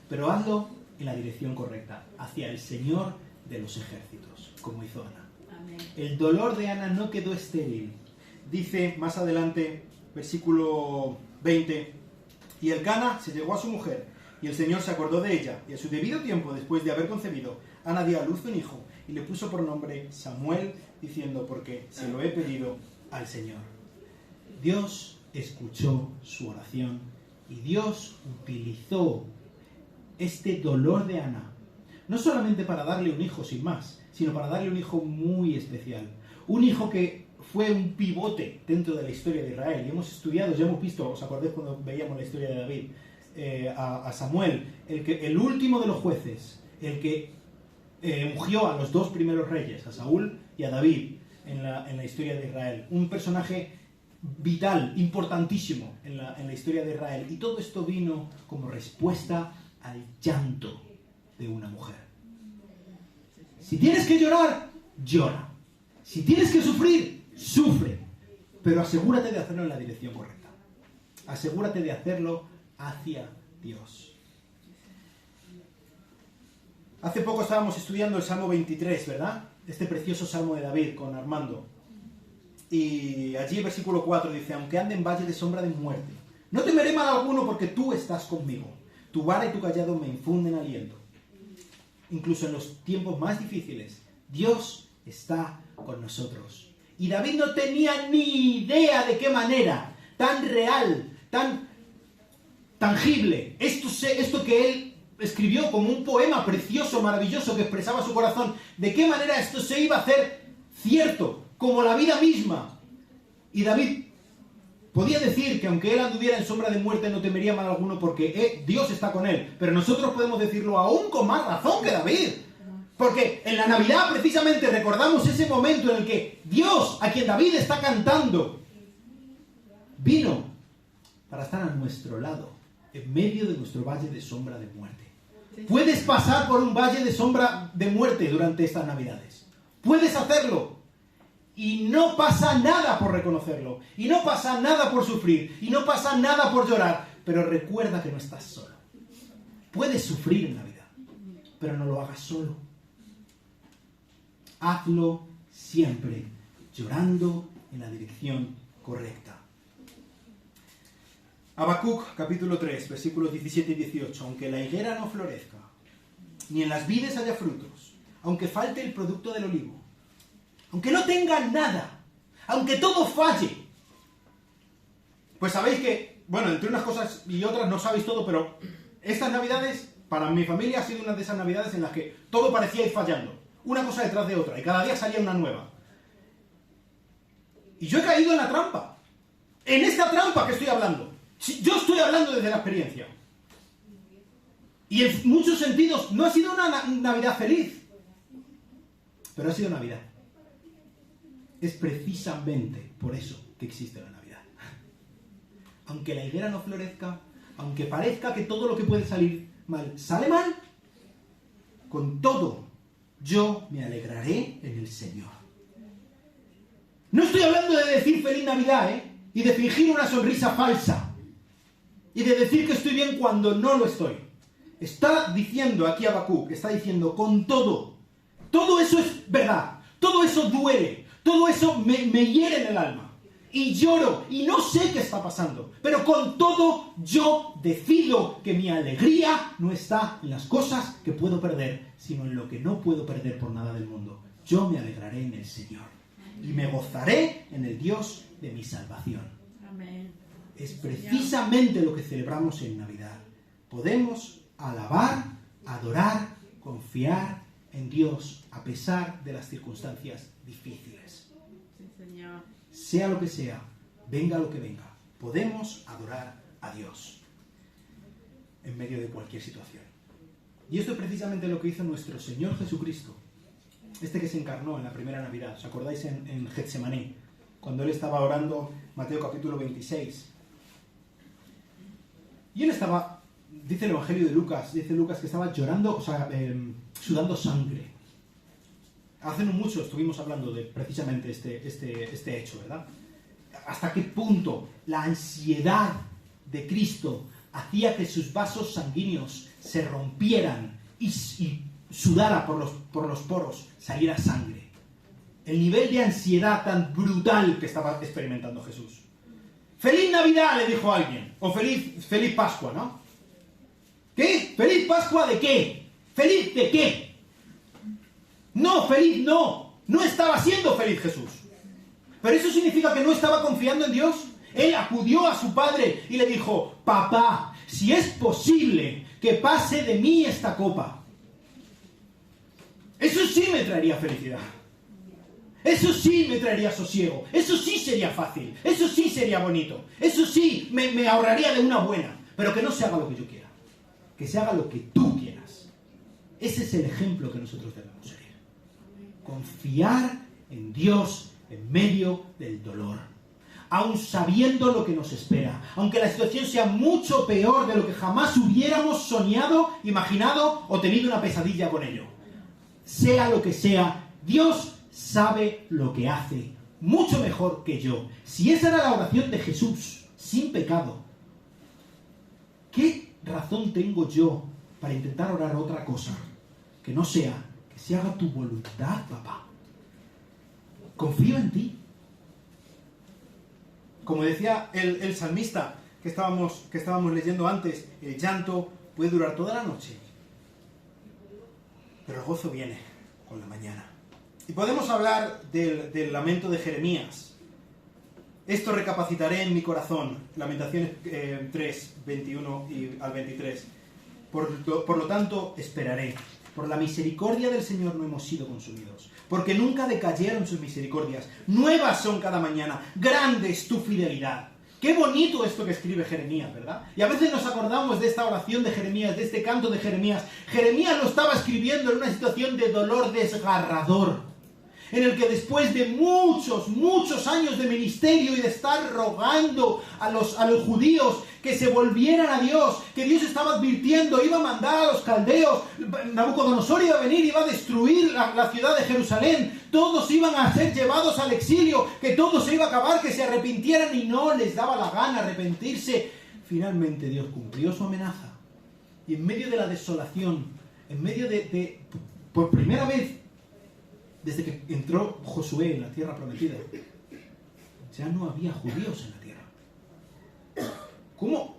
Pero hazlo en la dirección correcta, hacia el Señor de los ejércitos, como hizo Ana. Amén. El dolor de Ana no quedó estéril. Dice más adelante, versículo 20, y Elcana se llegó a su mujer, y el Señor se acordó de ella, y a su debido tiempo, después de haber concebido, Ana dio a luz un hijo, y le puso por nombre Samuel, diciendo: porque se lo he pedido al Señor. Dios escuchó su oración, y Dios utilizó este dolor de Ana, no solamente para darle un hijo sin más, sino para darle un hijo muy especial. Un hijo que fue un pivote dentro de la historia de Israel. Y hemos estudiado, ya hemos visto, ¿os acordáis cuando veíamos la historia de David? A Samuel, el último de los jueces, el que ungió a los dos primeros reyes, a Saúl y a David, en la historia de Israel. Un personaje vital, importantísimo en la historia de Israel. Y todo esto vino como respuesta al llanto de una mujer. Si tienes que llorar, llora. Si tienes que sufrir, sufre. Pero asegúrate de hacerlo en la dirección correcta. Asegúrate de hacerlo hacia Dios. Hace poco estábamos estudiando el Salmo 23, ¿verdad? Este precioso Salmo de David con Armando. Y allí el versículo 4 dice: aunque ande en valle de sombra de muerte, no temeré mal alguno porque tú estás conmigo. Tu vara y tu cayado me infunden aliento. Incluso en los tiempos más difíciles, Dios está con nosotros. Y David no tenía ni idea de qué manera tan real, tan tangible, esto que él escribió como un poema precioso, maravilloso, que expresaba su corazón, de qué manera esto se iba a hacer cierto, como la vida misma. Y David podía decir que aunque él anduviera en sombra de muerte no temería mal alguno porque Dios está con él. Pero nosotros podemos decirlo aún con más razón que David. Porque en la Navidad precisamente recordamos ese momento en el que Dios, a quien David está cantando, vino para estar a nuestro lado, en medio de nuestro valle de sombra de muerte. Puedes pasar por un valle de sombra de muerte durante estas Navidades. Puedes hacerlo. Y no pasa nada por reconocerlo. Y no pasa nada por sufrir. Y no pasa nada por llorar. Pero recuerda que no estás solo. Puedes sufrir en Navidad, pero no lo hagas solo. Hazlo siempre llorando en la dirección correcta. Habacuc, capítulo 3, versículos 17 y 18. Aunque la higuera no florezca, ni en las vides haya frutos, aunque falte el producto del olivo, aunque no tengan nada, aunque todo falle. Pues sabéis que, bueno, entre unas cosas y otras no sabéis todo, pero estas Navidades, para mi familia, ha sido una de esas Navidades en las que todo parecía ir fallando. Una cosa detrás de otra, y cada día salía una nueva. Y yo he caído en la trampa. En esta trampa que estoy hablando. Yo estoy hablando desde la experiencia. Y en muchos sentidos no ha sido una Navidad feliz, pero ha sido Navidad. Es precisamente por eso que existe la Navidad. Aunque la higuera no florezca, aunque parezca que todo lo que puede salir mal sale mal, con todo yo me alegraré en el Señor. No estoy hablando de decir feliz Navidad, y de fingir una sonrisa falsa y de decir que estoy bien cuando no lo estoy. Está diciendo aquí Habacuc, está diciendo con todo eso es verdad, todo eso duele, todo eso me hiere en el alma y lloro y no sé qué está pasando, pero con todo yo decido que mi alegría no está en las cosas que puedo perder, sino en lo que no puedo perder por nada del mundo. Yo me alegraré en el Señor y me gozaré en el Dios de mi salvación. Amén. Es precisamente lo que celebramos en Navidad. Podemos alabar, adorar, confiar en Dios a pesar de las circunstancias difíciles. Sí, Señor. Sea lo que sea, venga lo que venga, podemos adorar a Dios en medio de cualquier situación. Y esto es precisamente lo que hizo nuestro Señor Jesucristo. Este que se encarnó en la primera Navidad. ¿Os acordáis en Getsemaní? Cuando Él estaba orando, Mateo capítulo 26. Y Él estaba, dice el Evangelio de Lucas, dice Lucas que estaba llorando, sudando sangre. Hace no mucho estuvimos hablando de precisamente este hecho, ¿verdad? Hasta qué punto la ansiedad de Cristo hacía que sus vasos sanguíneos se rompieran y sudara por los poros, saliera sangre. El nivel de ansiedad tan brutal que estaba experimentando Jesús. ¡Feliz Navidad!, le dijo alguien. O feliz Pascua, ¿no? ¿Qué? ¿Feliz Pascua de qué? ¿Feliz de qué? No, feliz no. No estaba siendo feliz Jesús. Pero eso significa que no estaba confiando en Dios. Él acudió a su padre y le dijo: papá, si es posible que pase de mí esta copa. Eso sí me traería felicidad. Eso sí me traería sosiego. Eso sí sería fácil. Eso sí sería bonito. Eso sí me ahorraría de una buena. Pero que no se haga lo que yo quiera. Que se haga lo que tú quieras. Ese es el ejemplo que nosotros debemos seguir. Confiar en Dios en medio del dolor. Aun sabiendo lo que nos espera. Aunque la situación sea mucho peor de lo que jamás hubiéramos soñado, imaginado o tenido una pesadilla con ello. Sea lo que sea, Dios sabe lo que hace, mucho mejor que yo. Si esa era la oración de Jesús, sin pecado, ¿qué razón tengo yo para intentar orar otra cosa que no sea que se haga tu voluntad, papá? Confío en ti. Como decía el salmista que estábamos leyendo antes, el llanto puede durar toda la noche, pero el gozo viene con la mañana. Y podemos hablar del lamento de Jeremías. Esto recapacitaré en mi corazón. Lamentaciones 3, 21 al 23. Por lo tanto, esperaré. Por la misericordia del Señor no hemos sido consumidos, porque nunca decayeron sus misericordias. Nuevas son cada mañana. Grande es tu fidelidad. Qué bonito esto que escribe Jeremías, ¿verdad? Y a veces nos acordamos de esta oración de Jeremías, de este canto de Jeremías. Jeremías lo estaba escribiendo en una situación de dolor desgarrador, en el que después de muchos años de ministerio y de estar rogando a los judíos que se volvieran a Dios, que Dios estaba advirtiendo, iba a mandar a los caldeos, Nabucodonosor iba a venir, iba a destruir la ciudad de Jerusalén, todos iban a ser llevados al exilio, que todo se iba a acabar, que se arrepintieran, y no les daba la gana arrepentirse. Finalmente Dios cumplió su amenaza, y en medio de la desolación, en medio de por primera vez, desde que entró Josué en la tierra prometida, ya no había judíos en la tierra. ¿Cómo?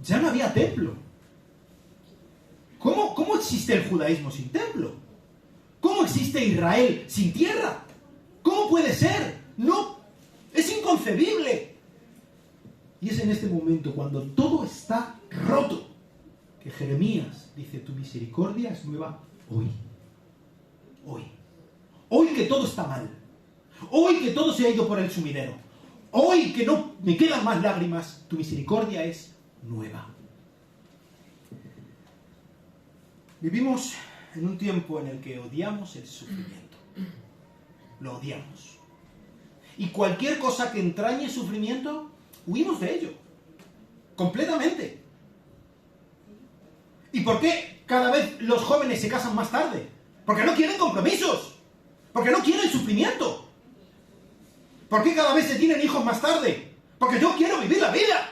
Ya no había templo. ¿Cómo existe el judaísmo sin templo? ¿Cómo existe Israel sin tierra? ¿Cómo puede ser? No, es inconcebible. Y es en este momento, cuando todo está roto, que Jeremías dice: tu misericordia es nueva hoy. Hoy que todo está mal. Hoy que todo se ha ido por el sumidero. Hoy que no me quedan más lágrimas, tu misericordia es nueva. Vivimos en un tiempo en el que odiamos el sufrimiento. Lo odiamos. Y cualquier cosa que entrañe sufrimiento, huimos de ello. Completamente. ¿Y por qué cada vez los jóvenes se casan más tarde? Porque no quieren compromisos. Porque no quieren sufrimiento. ¿Por qué cada vez se tienen hijos más tarde? Porque yo quiero vivir la vida.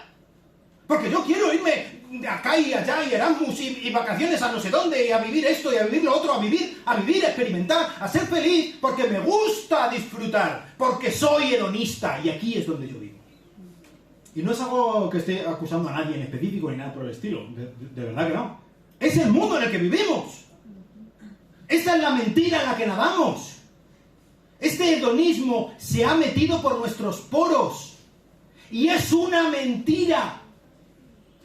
Porque yo quiero irme acá y allá y Erasmus y vacaciones a no sé dónde y a vivir esto y a vivir lo otro, a vivir, a experimentar, a ser feliz, porque me gusta disfrutar, porque soy hedonista, y aquí es donde yo vivo. Y no es algo que esté acusando a nadie en específico ni nada por el estilo, de verdad que no. Es el mundo en el que vivimos. Esta es la mentira en la que nadamos. Este hedonismo se ha metido por nuestros poros. Y es una mentira.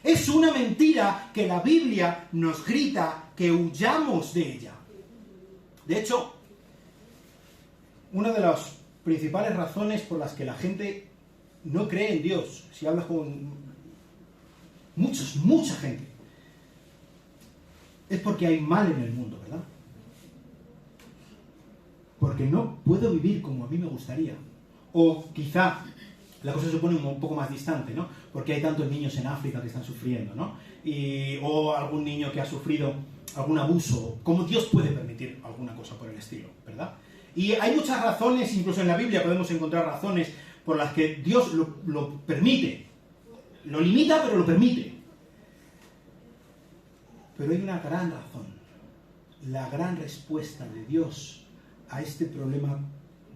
Es una mentira que la Biblia nos grita que huyamos de ella. De hecho, una de las principales razones por las que la gente no cree en Dios, si hablas con mucha gente, es porque hay mal en el mundo, ¿verdad? Porque no puedo vivir como a mí me gustaría. O quizá la cosa se pone un poco más distante, ¿no? Porque hay tantos niños en África que están sufriendo, ¿no? O algún niño que ha sufrido algún abuso. ¿Cómo Dios puede permitir alguna cosa por el estilo, verdad? Y hay muchas razones, incluso en la Biblia podemos encontrar razones por las que Dios lo permite. Lo limita, pero lo permite. Pero hay una gran razón. La gran respuesta de Dios a este problema,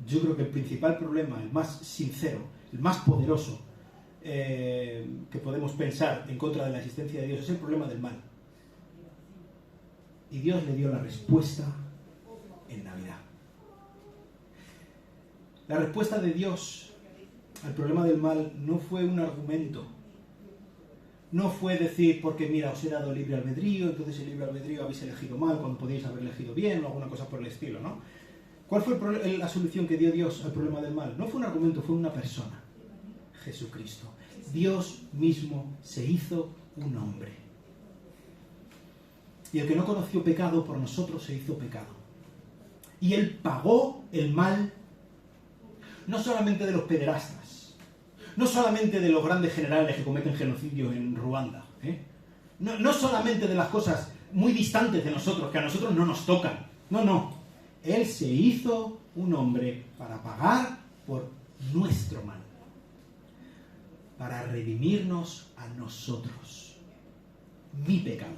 yo creo que el principal problema, el más sincero, el más poderoso que podemos pensar en contra de la existencia de Dios, es el problema del mal. Y Dios le dio la respuesta en Navidad. La respuesta de Dios al problema del mal no fue un argumento. No fue decir, porque mira, os he dado libre albedrío, entonces el libre albedrío habéis elegido mal cuando podíais haber elegido bien, o alguna cosa por el estilo, ¿no? ¿Cuál fue la solución que dio Dios al problema del mal? No fue un argumento, fue una persona. Jesucristo. Dios mismo se hizo un hombre. Y el que no conoció pecado por nosotros se hizo pecado. Y Él pagó el mal no solamente de los pederastas, no solamente de los grandes generales que cometen genocidio en Ruanda, no solamente de las cosas muy distantes de nosotros, que a nosotros no nos tocan. No. Él se hizo un hombre para pagar por nuestro mal, para redimirnos a nosotros. Mi pecado.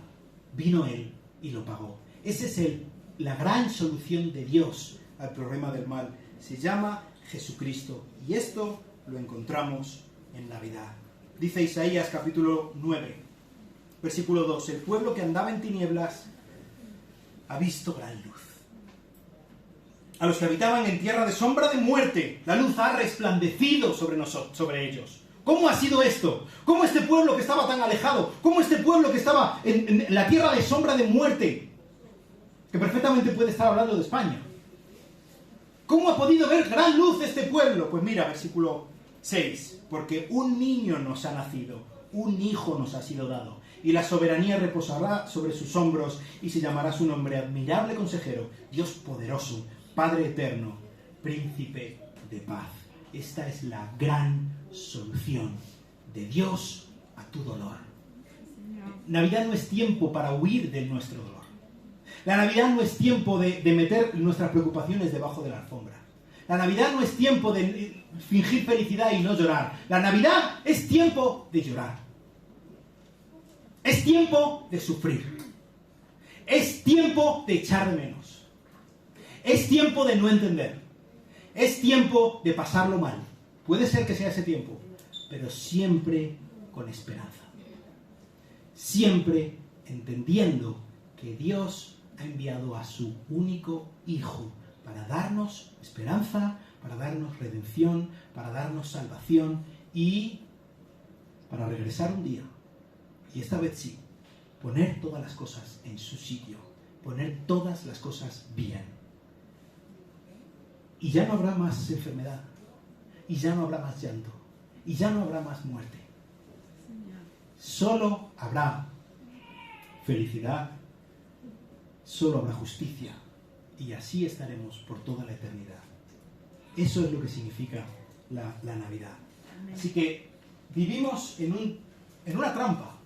Vino Él y lo pagó. Esa es la gran solución de Dios al problema del mal. Se llama Jesucristo. Y esto lo encontramos en Navidad. Dice Isaías capítulo 9, versículo 2. El pueblo que andaba en tinieblas ha visto gran luz. A los que habitaban en tierra de sombra de muerte, la luz ha resplandecido sobre ellos. ¿Cómo ha sido esto? ¿Cómo este pueblo que estaba tan alejado? ¿Cómo este pueblo que estaba en la tierra de sombra de muerte? Que perfectamente puede estar hablando de España. ¿Cómo ha podido ver gran luz este pueblo? Pues mira, versículo 6. Porque un niño nos ha nacido, un hijo nos ha sido dado, y la soberanía reposará sobre sus hombros, y se llamará su nombre admirable consejero, Dios poderoso, Padre eterno, príncipe de paz. Esta es la gran solución de Dios a tu dolor. Navidad no es tiempo para huir de nuestro dolor. La Navidad no es tiempo de meter nuestras preocupaciones debajo de la alfombra. La Navidad no es tiempo de fingir felicidad y no llorar. La Navidad es tiempo de llorar. Es tiempo de sufrir. Es tiempo de echar de menos. Es tiempo de no entender. Es tiempo de pasarlo mal. Puede ser que sea ese tiempo, pero siempre con esperanza. Siempre entendiendo que Dios ha enviado a su único Hijo para darnos esperanza, para darnos redención, para darnos salvación y para regresar un día. Y esta vez sí, poner todas las cosas en su sitio, poner todas las cosas bien. Y ya no habrá más enfermedad, y ya no habrá más llanto, y ya no habrá más muerte. Solo habrá felicidad, solo habrá justicia, y así estaremos por toda la eternidad. Eso es lo que significa la Navidad. Así que vivimos en una trampa.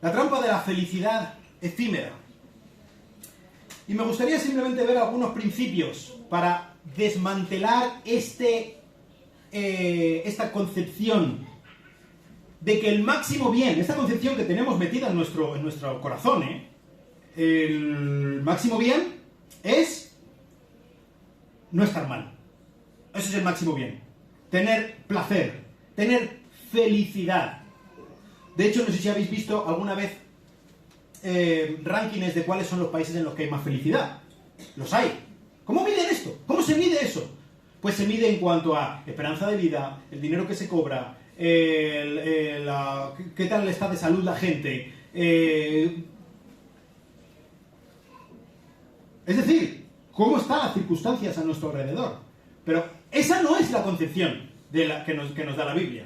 La trampa de la felicidad efímera. Y me gustaría simplemente ver algunos principios para desmantelar esta concepción de que el máximo bien, esta concepción que tenemos metida en nuestro corazón, el máximo bien es no estar mal. Eso es el máximo bien. Tener placer, tener felicidad. De hecho, no sé si habéis visto alguna vez rankings de cuáles son los países en los que hay más felicidad. Los hay. ¿Cómo miden esto? ¿Cómo se mide eso? Pues se mide en cuanto a esperanza de vida, el dinero que se cobra, qué tal está de salud la gente. Es decir, cómo están las circunstancias a nuestro alrededor. Pero esa no es la concepción que nos da la Biblia.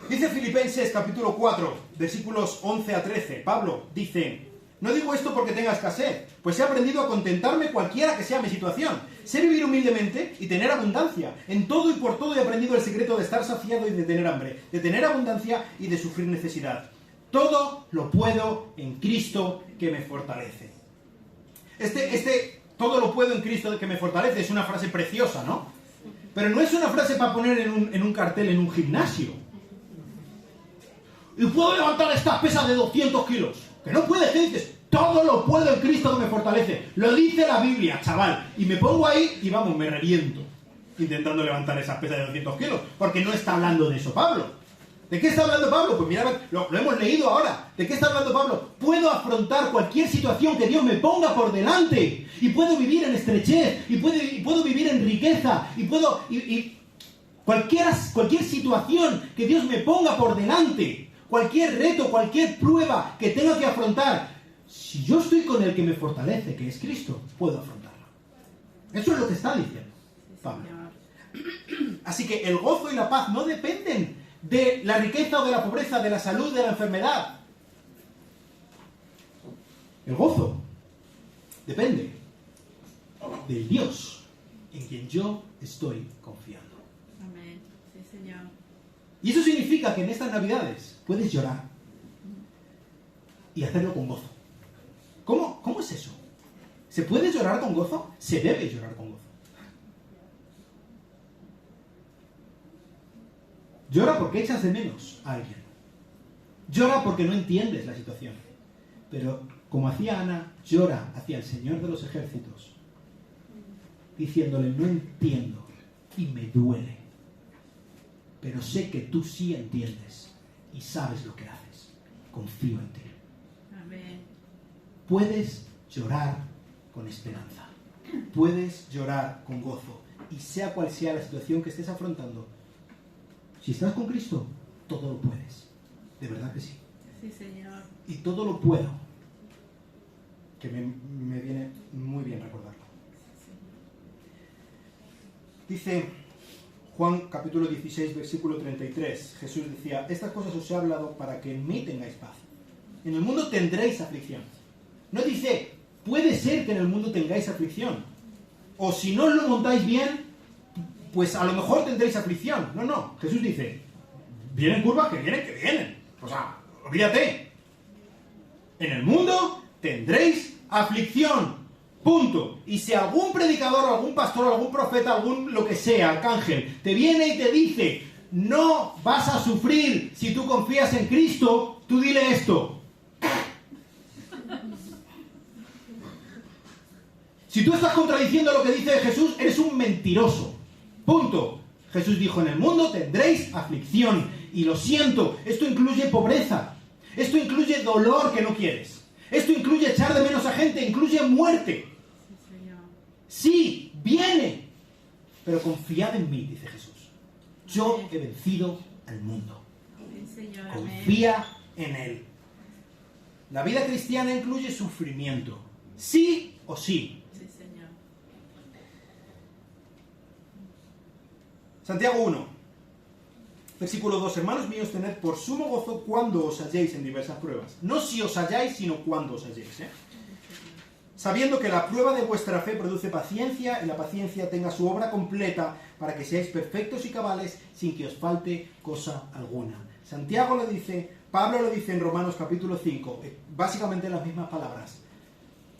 Dice Filipenses capítulo 4, versículos 11 a 13. Pablo dice: no digo esto porque tenga escasez, pues he aprendido a contentarme cualquiera que sea mi situación. Sé vivir humildemente y tener abundancia. En todo y por todo he aprendido el secreto de estar saciado y de tener hambre, de tener abundancia y de sufrir necesidad. Todo lo puedo en Cristo que me fortalece. Todo lo puedo en Cristo que me fortalece es una frase preciosa, ¿no? Pero no es una frase para poner en un cartel en un gimnasio. Y puedo levantar esta pesa de 200 kilos. Que no puedes, ¿qué dices? Todo lo puedo en Cristo que me fortalece. Lo dice la Biblia, chaval. Y me pongo ahí y vamos, me reviento intentando levantar esa pesa de 200 kilos. Porque no está hablando de eso Pablo. ¿De qué está hablando Pablo? Pues mira, lo hemos leído ahora. ¿De qué está hablando Pablo? Puedo afrontar cualquier situación que Dios me ponga por delante. Y puedo vivir en estrechez. Y puedo vivir en riqueza. Cualquier situación que Dios me ponga por delante. Cualquier reto, cualquier prueba que tenga que afrontar. Si yo estoy con el que me fortalece, que es Cristo, puedo afrontarlo. Eso es lo que está diciendo Pablo. Así que el gozo y la paz no dependen de la riqueza o de la pobreza, de la salud, de la enfermedad. El gozo depende del Dios en quien yo estoy confiando. Amén. Sí, Señor. Y eso significa que en estas Navidades puedes llorar y hacerlo con gozo. ¿Cómo es eso? ¿Se puede llorar con gozo? Se debe llorar con gozo. Llora porque echas de menos a alguien. Llora porque no entiendes la situación. Pero como hacía Ana, llora hacia el Señor de los ejércitos, diciéndole: no entiendo y me duele, pero sé que tú sí entiendes y sabes lo que haces. Confío en ti. Amén. Puedes llorar con esperanza. Puedes llorar con gozo. Y sea cual sea la situación que estés afrontando, si estás con Cristo, todo lo puedes. De verdad que sí. Sí, Señor. Y todo lo puedo. Que me viene muy bien recordarlo. Dice Juan capítulo 16, versículo 33. Jesús decía: estas cosas os he hablado para que en mí tengáis paz. En el mundo tendréis aflicción. No dice: puede ser que en el mundo tengáis aflicción. O si no lo montáis bien, pues a lo mejor tendréis aflicción. No. Jesús dice: vienen curvas que vienen. O sea, olvídate. En el mundo tendréis aflicción. Punto. Y si algún predicador, algún pastor, algún profeta, algún lo que sea, arcángel, te viene y te dice: no vas a sufrir si tú confías en Cristo, tú dile esto: si tú estás contradiciendo lo que dice Jesús, eres un mentiroso. Punto. Jesús dijo: en el mundo tendréis aflicción. Y lo siento, esto incluye pobreza. Esto incluye dolor que no quieres. Esto incluye echar de menos a gente, incluye muerte. Sí, Señor. Sí, viene. Pero confiad en mí, dice Jesús. Yo he vencido al mundo. Sí, Señor. Amén. Confía en Él. La vida cristiana incluye sufrimiento. Sí o sí. Sí, Señor. Santiago 1, versículo 2. Hermanos míos, tened por sumo gozo cuando os halléis en diversas pruebas. No si os halláis, sino cuando os halléis. Sabiendo que la prueba de vuestra fe produce paciencia, y la paciencia tenga su obra completa, para que seáis perfectos y cabales, sin que os falte cosa alguna. Santiago lo dice, Pablo lo dice en Romanos capítulo 5, básicamente las mismas palabras.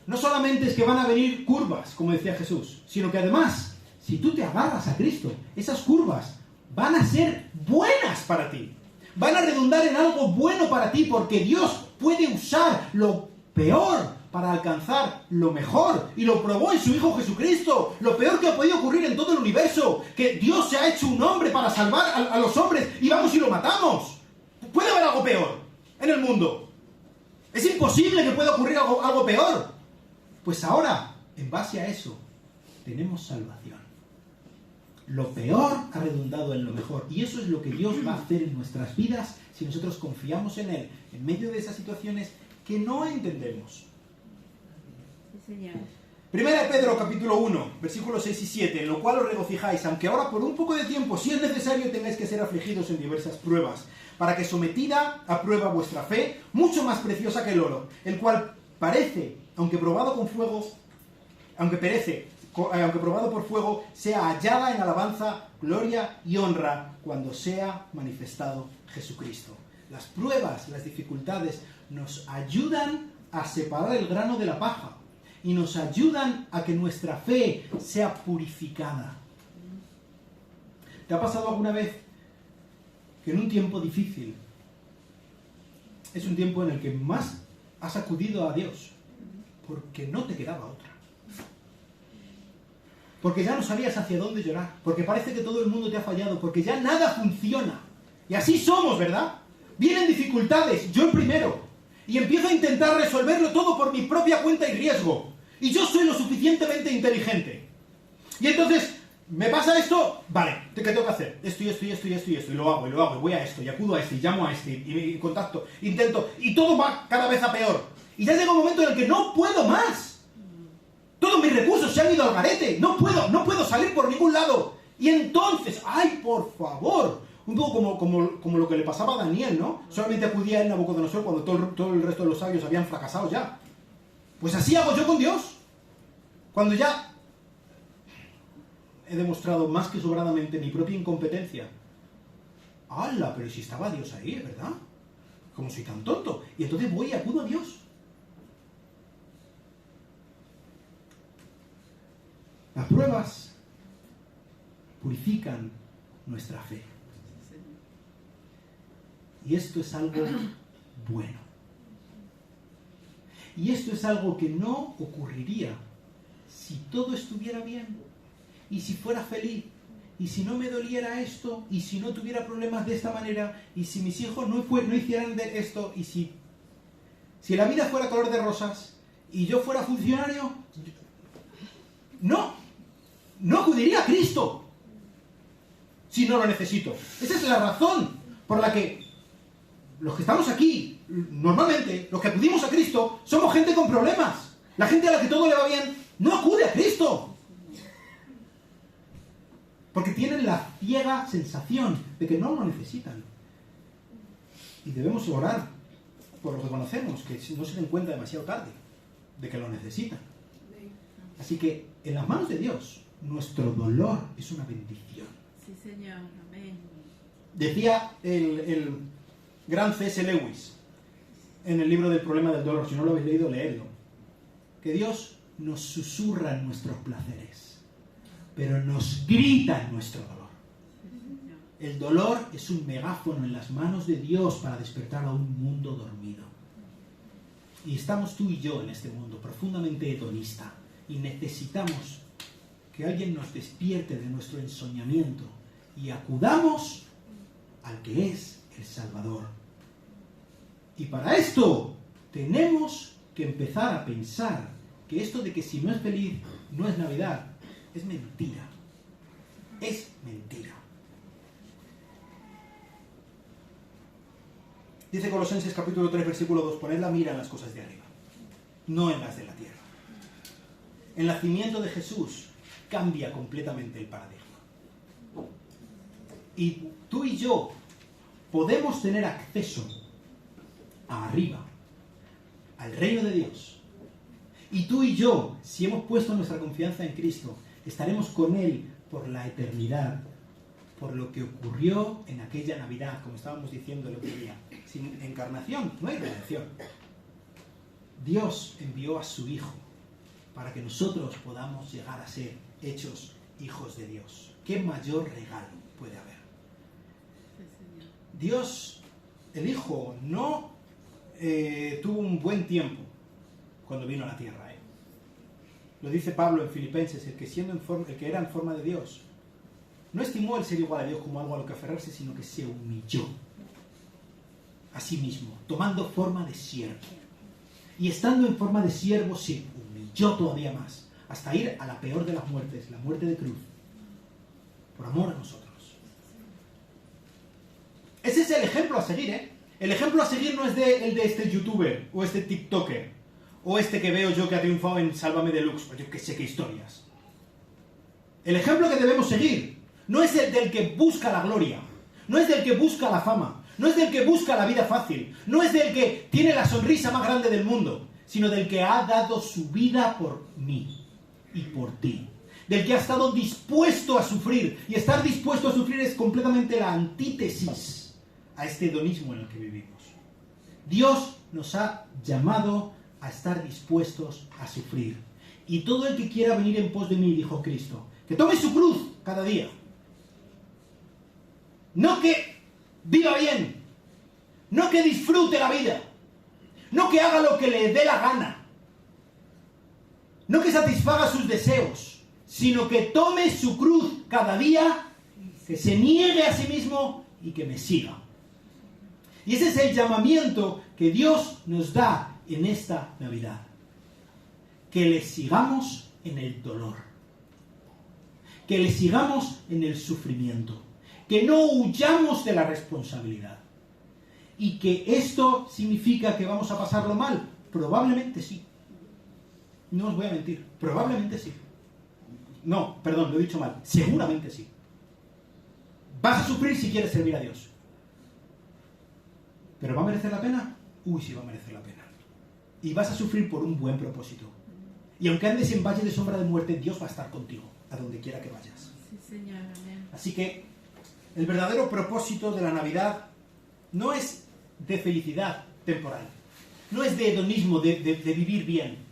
No solamente es que van a venir curvas, como decía Jesús, sino que además, si tú te agarras a Cristo, esas curvas van a ser buenas para ti. Van a redundar en algo bueno para ti, porque Dios puede usar lo peor para alcanzar lo mejor. Y lo probó en su Hijo Jesucristo. Lo peor que ha podido ocurrir en todo el universo. Que Dios se ha hecho un hombre para salvar a los hombres y vamos y lo matamos. ¿Puede haber algo peor en el mundo? Es imposible que pueda ocurrir algo peor. Pues ahora, en base a eso, tenemos salvación. Lo peor ha redundado en lo mejor. Y eso es lo que Dios va a hacer en nuestras vidas si nosotros confiamos en Él, en medio de esas situaciones que no entendemos. Sí, Señor. Primera de Pedro, capítulo 1, versículos 6 y 7, en lo cual os regocijáis, aunque ahora por un poco de tiempo, si es necesario, tengáis que ser afligidos en diversas pruebas, para que sometida a prueba vuestra fe, mucho más preciosa que el oro, el cual parece, aunque probado con fuego, aunque probado por fuego, sea hallada en alabanza, gloria y honra cuando sea manifestado Jesucristo. Las pruebas, las dificultades nos ayudan a separar el grano de la paja y nos ayudan a que nuestra fe sea purificada. ¿Te ha pasado alguna vez que en un tiempo difícil es un tiempo en el que más has acudido a Dios porque no te quedaba otra? Porque ya no sabías hacia dónde llorar, porque parece que todo el mundo te ha fallado, porque ya nada funciona. Y así somos, ¿verdad? Vienen dificultades, yo el primero, y empiezo a intentar resolverlo todo por mi propia cuenta y riesgo. Y yo soy lo suficientemente inteligente. Y entonces, ¿me pasa esto? Vale, ¿qué tengo que hacer? Esto y esto y esto y esto y esto, y lo hago, y voy a esto, y acudo a este, y llamo a este, y contacto, intento, y todo va cada vez a peor. Y ya llega un momento en el que no puedo más. Todos mis recursos se han ido al garete, no puedo salir por ningún lado. Y entonces, ¡ay, por favor! Un poco como lo que le pasaba a Daniel, ¿no? Solamente acudía a Nabucodonosor cuando todo el resto de los sabios habían fracasado ya. Pues así hago yo con Dios. Cuando ya he demostrado más que sobradamente mi propia incompetencia. ¡Hala! Pero si estaba Dios ahí, ¿verdad? ¿Cómo soy tan tonto? Y entonces voy y acudo a Dios. Las pruebas purifican nuestra fe. Y esto es algo bueno. Y esto es algo que no ocurriría si todo estuviera bien, y si fuera feliz, y si no me doliera esto, y si no tuviera problemas de esta manera, y si mis hijos no hicieran de esto, y si la vida fuera color de rosas, y yo fuera funcionario, no acudiría a Cristo si no lo necesito. Esa es la razón por la que los que estamos aquí, normalmente, los que acudimos a Cristo, somos gente con problemas. La gente a la que todo le va bien no acude a Cristo. Porque tienen la ciega sensación de que no lo necesitan. Y debemos orar por lo que conocemos, que no se den cuenta demasiado tarde de que lo necesitan. Así que en las manos de Dios, nuestro dolor es una bendición. Sí, Señor. Amén. Decía el gran C.S. Lewis en el libro del problema del dolor, si no lo habéis leído, leedlo, que Dios nos susurra en nuestros placeres, pero nos grita en nuestro dolor. El dolor es un megáfono en las manos de Dios para despertar a un mundo dormido. Y estamos tú y yo en este mundo profundamente hedonista, y necesitamos que alguien nos despierte de nuestro ensoñamiento y acudamos al que es el Salvador. Y para esto tenemos que empezar a pensar que esto de que si no es feliz, no es Navidad, es mentira. Es mentira. Dice Colosenses capítulo 3, versículo 2, poned la mira en las cosas de arriba, no en las de la tierra. El nacimiento de Jesús cambia completamente el paradigma. Y tú y yo podemos tener acceso a arriba, al reino de Dios. Y tú y yo, si hemos puesto nuestra confianza en Cristo, estaremos con Él por la eternidad, por lo que ocurrió en aquella Navidad, como estábamos diciendo el otro día. Sin encarnación no hay redención. Dios envió a su Hijo para que nosotros podamos llegar a ser hechos hijos de Dios. ¿Qué mayor regalo puede haber? Dios, el Hijo, no tuvo un buen tiempo cuando vino a la tierra. Lo dice Pablo en Filipenses, el que era en forma de Dios, no estimó el ser igual a Dios como algo a lo que aferrarse, sino que se humilló a sí mismo, tomando forma de siervo. Y estando en forma de siervo, se humilló todavía más, hasta ir a la peor de las muertes, la muerte de cruz, por amor a nosotros. Ese es el ejemplo a seguir, ¿eh? El ejemplo a seguir no es el de este youtuber, o este tiktoker, o este que veo yo que ha triunfado en Sálvame Deluxe, o yo que sé qué historias. El ejemplo que debemos seguir no es el del que busca la gloria, no es del que busca la fama, No es del que busca la vida fácil. No es del que tiene la sonrisa más grande del mundo. Sino del que ha dado su vida por mí y por ti. Del que ha estado dispuesto a sufrir. Y estar dispuesto a sufrir es completamente la antítesis a este hedonismo en el que vivimos. Dios nos ha llamado a estar dispuestos a sufrir. Y todo el que quiera venir en pos de mí, dijo Cristo, que tome su cruz cada día. No que viva bien. No que disfrute la vida. No que haga lo que le dé la gana. No que satisfaga sus deseos. Sino que tome su cruz cada día, que se niegue a sí mismo y que me siga. Y ese es el llamamiento que Dios nos da en esta Navidad. Que le sigamos en el dolor. Que le sigamos en el sufrimiento. Que no huyamos de la responsabilidad. ¿Y que esto significa que vamos a pasarlo mal? Probablemente sí. No os voy a mentir. Probablemente sí. No, perdón, lo he dicho mal. Seguramente sí. ¿Vas a sufrir si quieres servir a Dios? ¿Pero va a merecer la pena? Uy, sí va a merecer la pena. Y vas a sufrir por un buen propósito. Y aunque andes en valle de sombra de muerte, Dios va a estar contigo, a donde quiera que vayas. Sí, Señor, amén. Así que el verdadero propósito de la Navidad no es de felicidad temporal. No es de hedonismo, de vivir bien.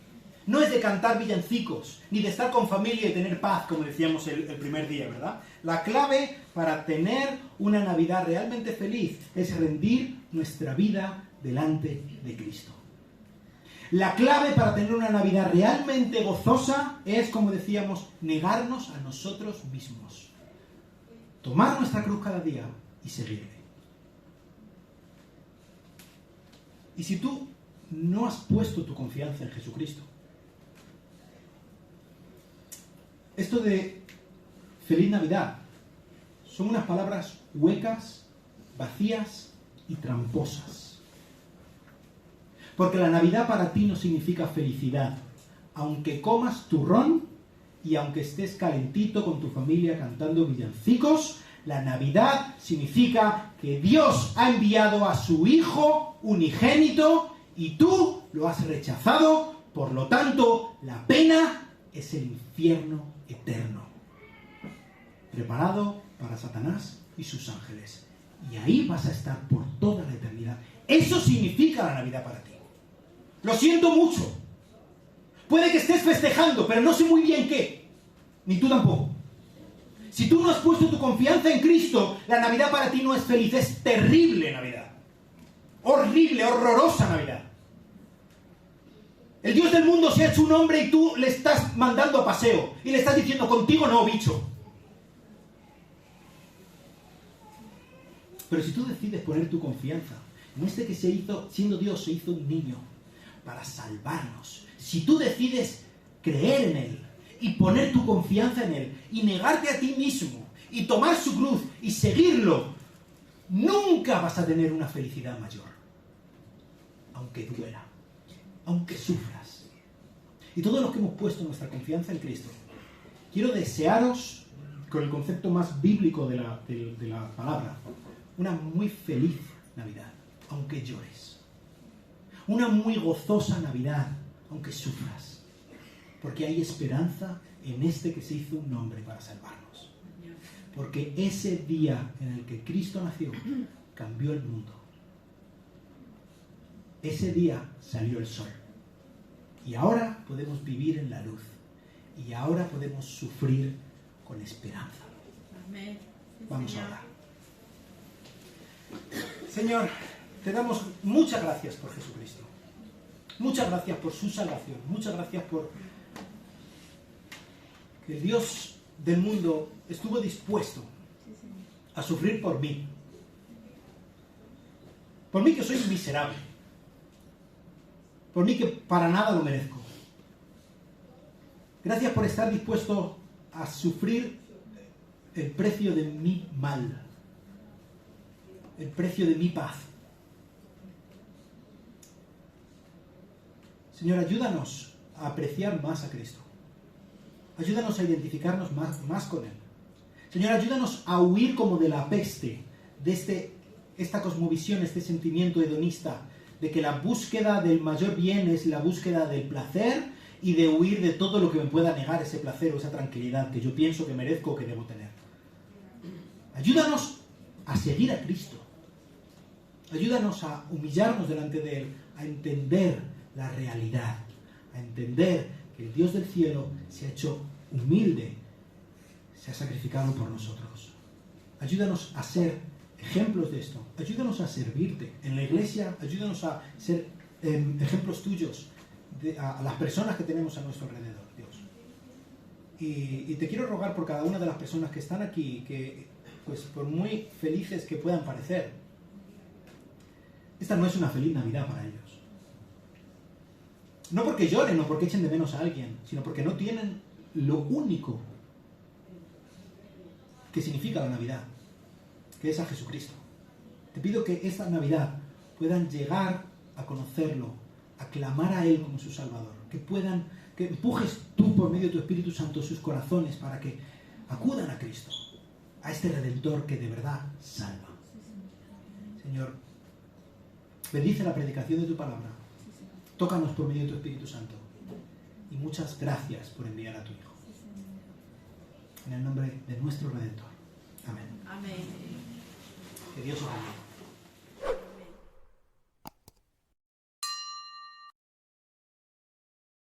No es de cantar villancicos, ni de estar con familia y tener paz, como decíamos el primer día, ¿verdad? La clave para tener una Navidad realmente feliz es rendir nuestra vida delante de Cristo. La clave para tener una Navidad realmente gozosa es, como decíamos, negarnos a nosotros mismos. Tomar nuestra cruz cada día y seguirle. Y si tú no has puesto tu confianza en Jesucristo, esto de Feliz Navidad son unas palabras huecas, vacías y tramposas. Porque la Navidad para ti no significa felicidad, aunque comas turrón y aunque estés calentito con tu familia cantando villancicos. La Navidad significa que Dios ha enviado a su Hijo unigénito y tú lo has rechazado, por lo tanto, la pena es el infierno eterno, preparado para Satanás y sus ángeles. Y ahí vas a estar por toda la eternidad. Eso significa la Navidad para ti. Lo siento mucho. Puede que estés festejando, pero no sé muy bien qué. Ni tú tampoco. Si tú no has puesto tu confianza en Cristo, la Navidad para ti no es feliz, es terrible Navidad. Horrible, horrorosa Navidad. El Dios del mundo se ha hecho un hombre y tú le estás mandando a paseo. Y le estás diciendo, contigo no, bicho. Pero si tú decides poner tu confianza en este que se hizo, siendo Dios, se hizo un niño para salvarnos. Si tú decides creer en Él y poner tu confianza en Él y negarte a ti mismo y tomar su cruz y seguirlo, nunca vas a tener una felicidad mayor. Aunque duela, aunque sufras. Y todos los que hemos puesto nuestra confianza en Cristo, quiero desearos, con el concepto más bíblico de la palabra, una muy feliz Navidad, aunque llores. Una muy gozosa Navidad, aunque sufras. Porque hay esperanza en este que se hizo un hombre para salvarnos. Porque ese día en el que Cristo nació, cambió el mundo. Ese día salió el sol. Y ahora podemos vivir en la luz. Y ahora podemos sufrir con esperanza. Amén. Sí, Vamos a Señor. orar. Señor, te damos muchas gracias por Jesucristo. Muchas gracias por su salvación. Muchas gracias por que el Dios del mundo estuvo dispuesto Sí, Señor. a sufrir por mí. Por mí que soy miserable. Por mí que para nada lo merezco. Gracias por estar dispuesto a sufrir el precio de mi mal. El precio de mi paz. Señor, ayúdanos a apreciar más a Cristo. Ayúdanos a identificarnos más con Él. Señor, ayúdanos a huir como de la peste, de este esta cosmovisión, este sentimiento hedonista de que la búsqueda del mayor bien es la búsqueda del placer y de huir de todo lo que me pueda negar ese placer o esa tranquilidad que yo pienso que merezco o que debo tener. Ayúdanos a seguir a Cristo. Ayúdanos a humillarnos delante de Él, a entender la realidad, a entender que el Dios del cielo se ha hecho humilde, se ha sacrificado por nosotros. Ayúdanos a ser ejemplos de esto. Ayúdanos a servirte en la iglesia. Ayúdanos a ser ejemplos tuyos a las personas que tenemos a nuestro alrededor, Dios. Y te quiero rogar por cada una de las personas que están aquí, que pues por muy felices que puedan parecer, esta no es una feliz Navidad para ellos. No porque lloren o porque echen de menos a alguien, sino porque no tienen lo único que significa la Navidad, que es a Jesucristo. Te pido que esta Navidad puedan llegar a conocerlo, a clamar a Él como su Salvador, que empujes tú por medio de tu Espíritu Santo sus corazones para que acudan a Cristo, a este Redentor que de verdad salva. Señor, bendice la predicación de tu palabra, tócanos por medio de tu Espíritu Santo y muchas gracias por enviar a tu Hijo. En el nombre de nuestro Redentor. Amén. Amén. Que Dios os bendiga.